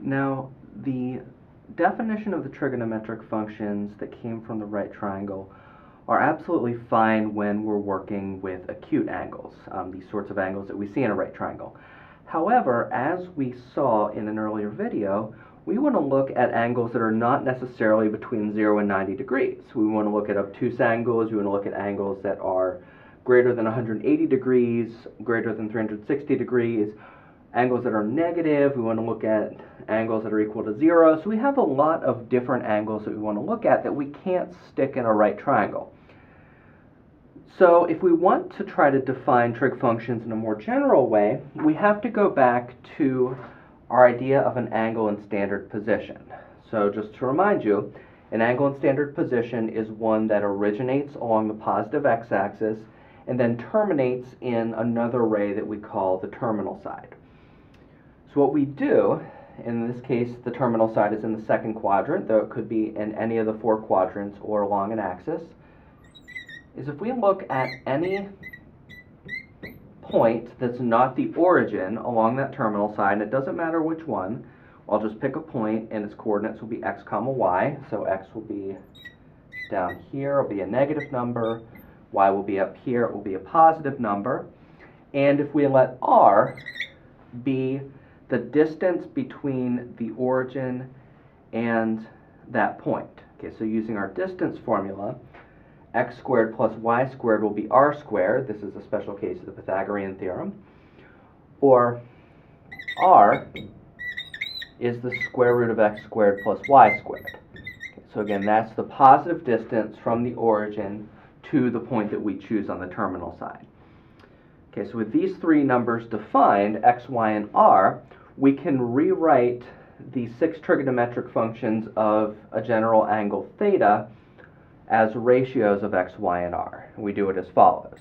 Now, the definition of the trigonometric functions that came from the right triangle are absolutely fine when we're working with acute angles, these sorts of angles that we see in a right triangle. However, as we saw in an earlier video, we want to look at angles that are not necessarily between 0 and 90 degrees. We want to look at obtuse angles, we want to look at angles that are greater than 180 degrees, greater than 360 degrees, angles that are negative, we want to look at angles that are equal to 0. So we have a lot of different angles that we want to look at that we can't stick in a right triangle. So if we want to try to define trig functions in a more general way, we have to go back to our idea of an angle in standard position. So just to remind you, an angle in standard position is one that originates along the positive x-axis and then terminates in another ray that we call the terminal side. So what we do, in this case the terminal side is in the second quadrant, though it could be in any of the 4 quadrants or along an axis, is if we look at any point that's not the origin along that terminal side, and it doesn't matter which one, I'll just pick a point and its coordinates will be x comma y, so x will be down here, it'll be a negative number, y will be up here, it will be a positive number, and if we let r be the distance between the origin and that point. Okay, so using our distance formula, x squared plus y squared will be r squared. This is a special case of the Pythagorean theorem. Or r is the square root of x squared plus y squared. Okay, so again, that's the positive distance from the origin to the point that we choose on the terminal side. Okay, so with these 3 numbers defined, x, y, and r, we can rewrite the 6 trigonometric functions of a general angle theta as ratios of x, y, and r. We do it as follows.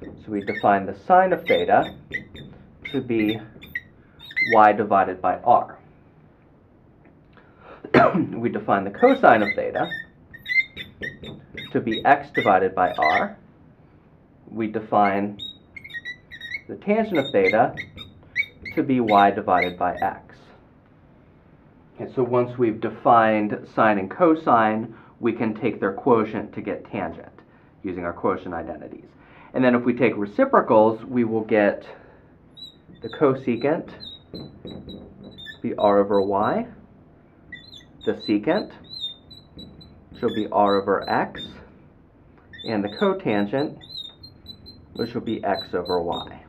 So we define the sine of theta to be y divided by r. We define the cosine of theta to be x divided by r. We define the tangent of theta to be y divided by x. Okay, so once we've defined sine and cosine, we can take their quotient to get tangent using our quotient identities. And then if we take reciprocals, we will get the cosecant be r over y, the secant shall be r over x, and the cotangent, which will be x over y.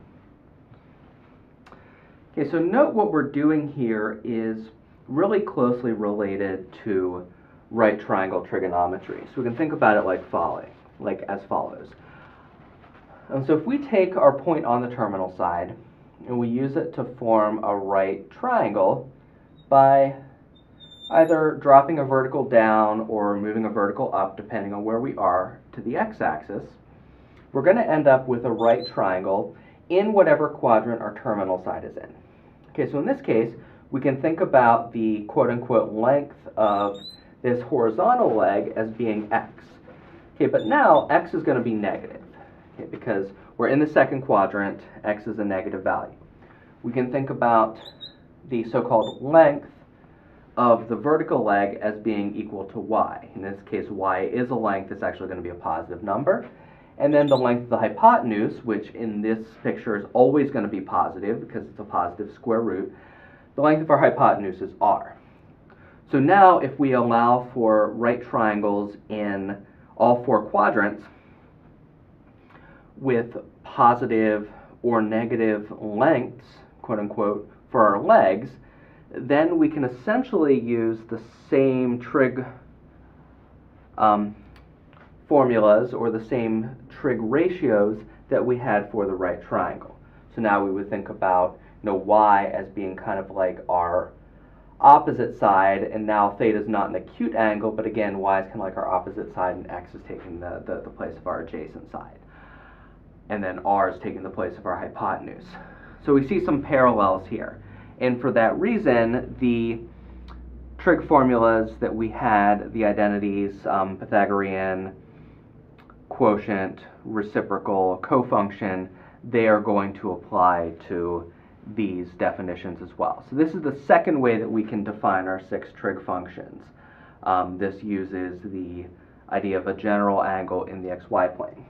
Okay, so note what we're doing here is really closely related to right triangle trigonometry. So we can think about it like as follows. So if we take our point on the terminal side and we use it to form a right triangle by either dropping a vertical down or moving a vertical up, depending on where we are, to the x-axis, we're going to end up with a right triangle in whatever quadrant our terminal side is in. Okay, so in this case, we can think about the quote-unquote length of this horizontal leg as being x. Okay, but now x is going to be negative, okay, because we're in the second quadrant, x is a negative value. We can think about the so-called length of the vertical leg as being equal to y. In this case, y is a length, it's actually going to be a positive number. And then the length of the hypotenuse, which in this picture is always going to be positive because it's a positive square root, the length of our hypotenuse is r. So now if we allow for right triangles in all 4 quadrants with positive or negative lengths, quote unquote, for our legs, then we can essentially use the same trig formulas or the same trig ratios that we had for the right triangle. So now we would think about y as being kind of like our opposite side, and now theta is not an acute angle, but again, y is kind of like our opposite side, and x is taking the place of our adjacent side. And then r is taking the place of our hypotenuse. So we see some parallels here. And for that reason, the trig formulas that we had, the identities, Pythagorean, quotient, reciprocal, cofunction, they are going to apply to these definitions as well. So this is the second way that we can define our 6 trig functions. This uses the idea of a general angle in the xy plane.